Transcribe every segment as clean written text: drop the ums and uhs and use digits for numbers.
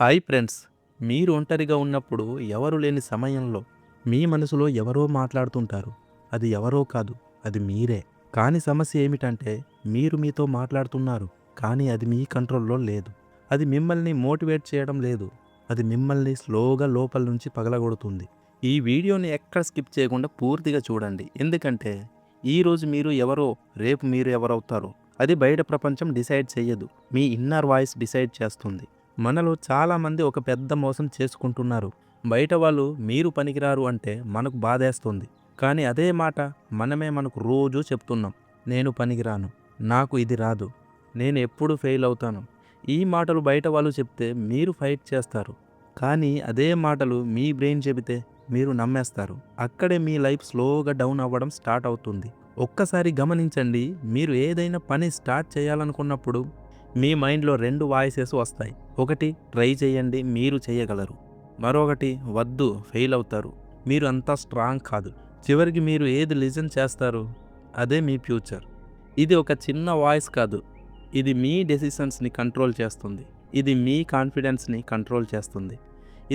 Hi friends, మీరు ఒంటరిగా ఉన్నప్పుడు ఎవరు లేని సమయంలో మీ మనసులో ఎవరో మాట్లాడుతుంటారు. అది ఎవరో కాదు, అది మీరే. కానీ సమస్య ఏమిటంటే మీరు మీతో మాట్లాడుతున్నారు, కానీ అది మీ కంట్రోల్లో లేదు. అది మిమ్మల్ని మోటివేట్ చేయడం లేదు. అది మిమ్మల్ని స్లోగా లోపల నుంచి పగలగొడుతుంది. ఈ వీడియోని ఎక్కడ స్కిప్ చేయకుండా పూర్తిగా చూడండి. ఎందుకంటే ఈరోజు మీరు ఎవరో, రేపు మీరు ఎవరవుతారో అది బయట ప్రపంచం డిసైడ్ చేయదు. మీ ఇన్నర్ వాయిస్ డిసైడ్ చేస్తుంది. మనలో చాలామంది ఒక పెద్ద మోసం చేసుకుంటున్నారు. బయట వాళ్ళు మీరు పనికిరారు అంటే మనకు బాధేస్తుంది. కానీ అదే మాట మనమే మనకు రోజూ చెప్తున్నాం. నేను పనికిరాను, నాకు ఇది రాదు, నేను ఎప్పుడు ఫెయిల్ అవుతాను. ఈ మాటలు బయట వాళ్ళు చెప్తే మీరు ఫైట్ చేస్తారు. కానీ అదే మాటలు మీ బ్రెయిన్ చెబితే మీరు నమ్మేస్తారు. అక్కడే మీ లైఫ్ స్లోగా డౌన్ అవ్వడం స్టార్ట్ అవుతుంది. ఒక్కసారి గమనించండి, మీరు ఏదైనా పని స్టార్ట్ చేయాలనుకున్నప్పుడు మీ మైండ్లో రెండు వాయిసెస్ వస్తాయి. ఒకటి, ట్రై చేయండి, మీరు చేయగలరు. మరొకటి, వద్దు, ఫెయిల్ అవుతారు, మీరు అంతా స్ట్రాంగ్ కాదు. చివరికి మీరు ఏది లిజన్ చేస్తారు అదే మీ ఫ్యూచర్. ఇది ఒక చిన్న వాయిస్ కాదు, ఇది మీ డెసిషన్స్ని కంట్రోల్ చేస్తుంది. ఇది మీ కాన్ఫిడెన్స్ని కంట్రోల్ చేస్తుంది.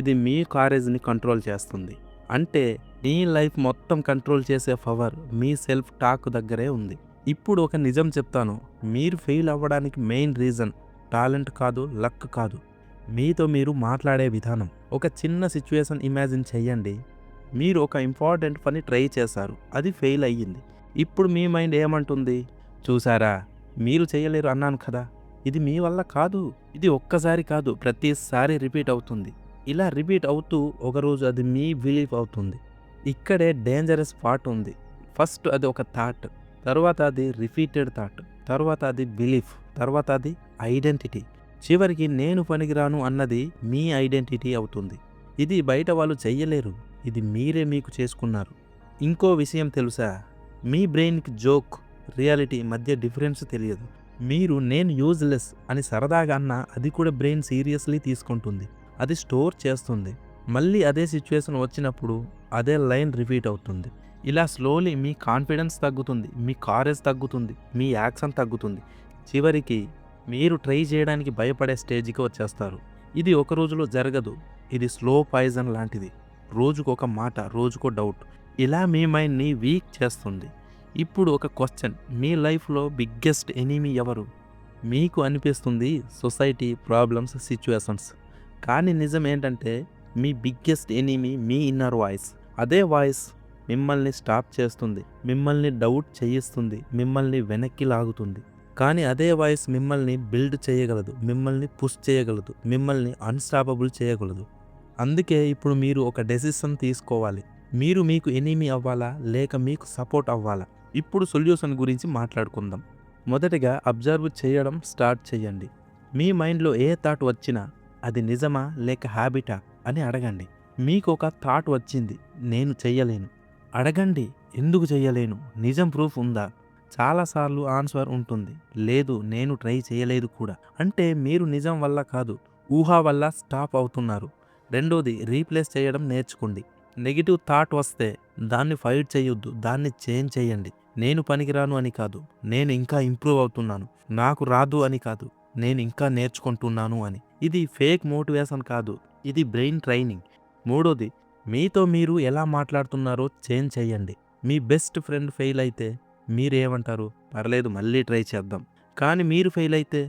ఇది మీ కారేజ్ని కంట్రోల్ చేస్తుంది. అంటే మీ లైఫ్ మొత్తం కంట్రోల్ చేసే పవర్ మీ సెల్ఫ్ టాక్ దగ్గరే ఉంది. ఇప్పుడు ఒక నిజం చెప్తాను, మీరు ఫెయిల్ అవ్వడానికి మెయిన్ రీజన్ టాలెంట్ కాదు, లక్ కాదు, మీతో మీరు మాట్లాడే విధానం. ఒక చిన్న సిచ్యువేషన్ ఇమాజిన్ చెయ్యండి. మీరు ఒక ఇంపార్టెంట్ పని ట్రై చేశారు, అది ఫెయిల్ అయ్యింది. ఇప్పుడు మీ మైండ్ ఏమంటుంది? చూసారా, మీరు చేయలేరు అన్నాను కదా, ఇది మీ వల్ల కాదు. ఇది ఒక్కసారి కాదు, ప్రతిసారి రిపీట్ అవుతుంది. ఇలా రిపీట్ అవుతూ ఒకరోజు అది మీ బిలీఫ్ అవుతుంది. ఇక్కడే డేంజరస్ పార్ట్ ఉంది. ఫస్ట్ అది ఒక థాట్, తర్వాత అది రిపీటెడ్ థాట్, తర్వాత అది బిలీఫ్, తర్వాత అది ఐడెంటిటీ. చివరికి నేను పనికిరాను అన్నది మీ ఐడెంటిటీ అవుతుంది. ఇది బయట వాళ్ళు చెయ్యలేరు, ఇది మీరే మీకు చేసుకున్నారు. ఇంకో విషయం తెలుసా, మీ బ్రెయిన్కి జోక్, రియాలిటీ మధ్య డిఫరెన్స్ తెలియదు. మీరు నేను యూజ్లెస్ అని సరదాగా అన్నా అది కూడా బ్రెయిన్ సీరియస్లీ తీసుకుంటుంది. అది స్టోర్ చేస్తుంది. మళ్ళీ అదే సిచ్యువేషన్ వచ్చినప్పుడు అదే లైన్ రిపీట్ అవుతుంది. ఇలా స్లోలీ మీ కాన్ఫిడెన్స్ తగ్గుతుంది, మీ కారేజ్ తగ్గుతుంది, మీ యాక్షన్ తగ్గుతుంది. చివరికి మీరు ట్రై చేయడానికి భయపడే స్టేజ్కి వచ్చేస్తారు. ఇది ఒక రోజులో జరగదు, ఇది స్లో పాయిజన్ లాంటిది. రోజుకొక మాట, రోజుకో డౌట్, ఇలా మీ మైండ్ని వీక్ చేస్తుంది. ఇప్పుడు ఒక క్వశ్చన్, మీ లైఫ్లో బిగ్గెస్ట్ ఎనిమీ ఎవరు? మీకు అనిపిస్తుంది సొసైటీ, ప్రాబ్లమ్స్, సిచ్యువేషన్స్. కానీ నిజం ఏంటంటే మీ బిగ్గెస్ట్ ఎనిమీ మీ ఇన్నర్ వాయిస్. అదే వాయిస్ మిమ్మల్ని స్టాప్ చేస్తుంది, మిమ్మల్ని డౌట్ చేయిస్తుంది, మిమ్మల్ని వెనక్కి లాగుతుంది. కానీ అదే వాయిస్ మిమ్మల్ని బిల్డ్ చేయగలదు, మిమ్మల్ని పుష్ చేయగలదు, మిమ్మల్ని అన్స్టాపబుల్ చేయగలదు. అందుకే ఇప్పుడు మీరు ఒక డెసిషన్ తీసుకోవాలి. మీరు మీకు ఎనిమీ అవ్వాలా, లేక మీకు సపోర్ట్ అవ్వాలా? ఇప్పుడు సొల్యూషన్ గురించి మాట్లాడుకుందాం. మొదటిగా అబ్జర్వ్ చేయడం స్టార్ట్ చేయండి. మీ మైండ్లో ఏ థాట్ వచ్చినా అది నిజమా లేక హ్యాబిటా అని అడగండి. మీకు ఒక థాట్ వచ్చింది, నేను చెయ్యలేను. అడగండి, ఎందుకు చెయ్యలేను? నిజం ప్రూఫ్ ఉందా? చాలాసార్లు ఆన్సర్ ఉంటుంది, లేదు, నేను ట్రై చేయలేదు కూడా. అంటే మీరు నిజం వల్ల కాదు, ఊహా వల్ల స్టాప్ అవుతున్నారు. రెండోది, రీప్లేస్ చేయడం నేర్చుకోండి. నెగిటివ్ థాట్ వస్తే దాన్ని ఫైట్ చేయొద్దు, దాన్ని చేంజ్ చేయండి. నేను పనికిరాను అని కాదు, నేను ఇంకా ఇంప్రూవ్ అవుతున్నాను. నాకు రాదు అని కాదు, నేను ఇంకా నేర్చుకుంటున్నాను అని. ఇది ఫేక్ మోటివేషన్ కాదు, ఇది బ్రెయిన్ ట్రైనింగ్. మూడోది, మీతో మీరు ఎలా మాట్లాడుతున్నారో చేంజ్ చేయండి. మీ బెస్ట్ ఫ్రెండ్ ఫెయిల్ అయితే మీరేమంటారు? పర్లేదు, మళ్ళీ ట్రై చేద్దాం. కానీ మీరు ఫెయిల్ అయితే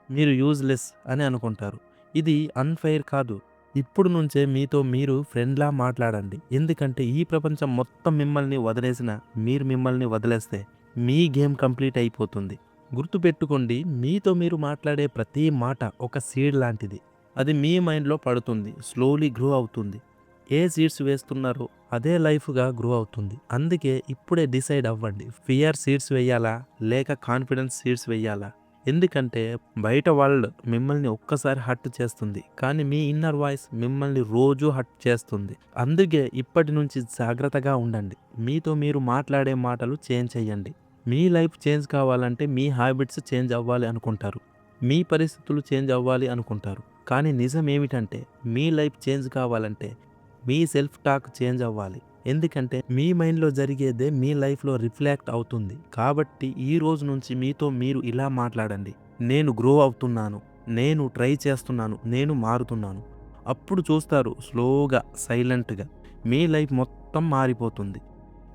మీరు యూజ్లెస్ అని అనుకుంటారు. ఇది అన్ఫెయిర్ కాదు. ఇప్పుడు నుంచే మీతో మీరు ఫ్రెండ్లా మాట్లాడండి. ఎందుకంటే ఈ ప్రపంచం మొత్తం మిమ్మల్ని వదిలేసిన మీరు మిమ్మల్ని వదిలేస్తే మీ గేమ్ కంప్లీట్ అయిపోతుంది. గుర్తుపెట్టుకోండి, మీతో మీరు మాట్లాడే ప్రతి మాట ఒక సీడ్ లాంటిది. అది మీ మైండ్లో పడుతుంది, స్లోలీ గ్రో అవుతుంది. ఏ సీడ్స్ వేస్తున్నారో అదే లైఫ్గా గ్రో అవుతుంది. అందుకే ఇప్పుడే డిసైడ్ అవ్వండి, ఫియర్ సీడ్స్ వేయాలా లేక కాన్ఫిడెన్స్ సీడ్స్ వేయాలా? ఎందుకంటే బయట వరల్డ్ మిమ్మల్ని ఒక్కసారి హర్ట్ చేస్తుంది, కానీ మీ ఇన్నర్ వాయిస్ మిమ్మల్ని రోజు హర్ట్ చేస్తుంది. అందుకే ఇప్పటి నుంచి జాగ్రత్తగా ఉండండి. మీతో మీరు మాట్లాడే మాటలు చేంజ్ చేయండి. మీ లైఫ్ చేంజ్ కావాలంటే మీ హ్యాబిట్స్ చేంజ్ అవ్వాలి అనుకుంటారు, మీ పరిస్థితులు చేంజ్ అవ్వాలి అనుకుంటారు. కానీ నిజం ఏమిటంటే మీ లైఫ్ చేంజ్ కావాలంటే మీ సెల్ఫ్ టాక్ చేంజ్ అవ్వాలి. ఎందుకంటే మీ మైండ్లో జరిగేదే మీ లైఫ్లో రిఫ్లెక్ట్ అవుతుంది. కాబట్టి ఈ రోజు నుంచి మీతో మీరు ఇలా మాట్లాడండి, నేను గ్రో అవుతున్నాను, నేను ట్రై చేస్తున్నాను, నేను మారుతున్నాను. అప్పుడు చూస్తారు స్లోగా, సైలెంట్‌గా మీ లైఫ్ మొత్తం మారిపోతుంది.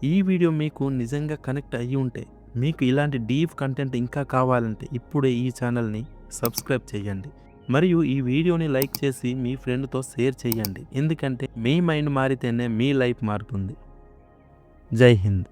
ఈ వీడియో మీకు నిజంగా కనెక్ట్ అయ్యి ఉంటే, మీకు ఇలాంటి డీప్ కంటెంట్ ఇంకా కావాలంటే ఇప్పుడే ఈ ఛానల్‌ని సబ్స్క్రైబ్ చేయండి. మరియు ఈ వీడియోని లైక్ చేసి మీ ఫ్రెండ్‌తో షేర్ చేయండి. ఎందుకంటే మీ మైండ్ మారితేనే మీ లైఫ్ మారుతుంది. జై హింద్.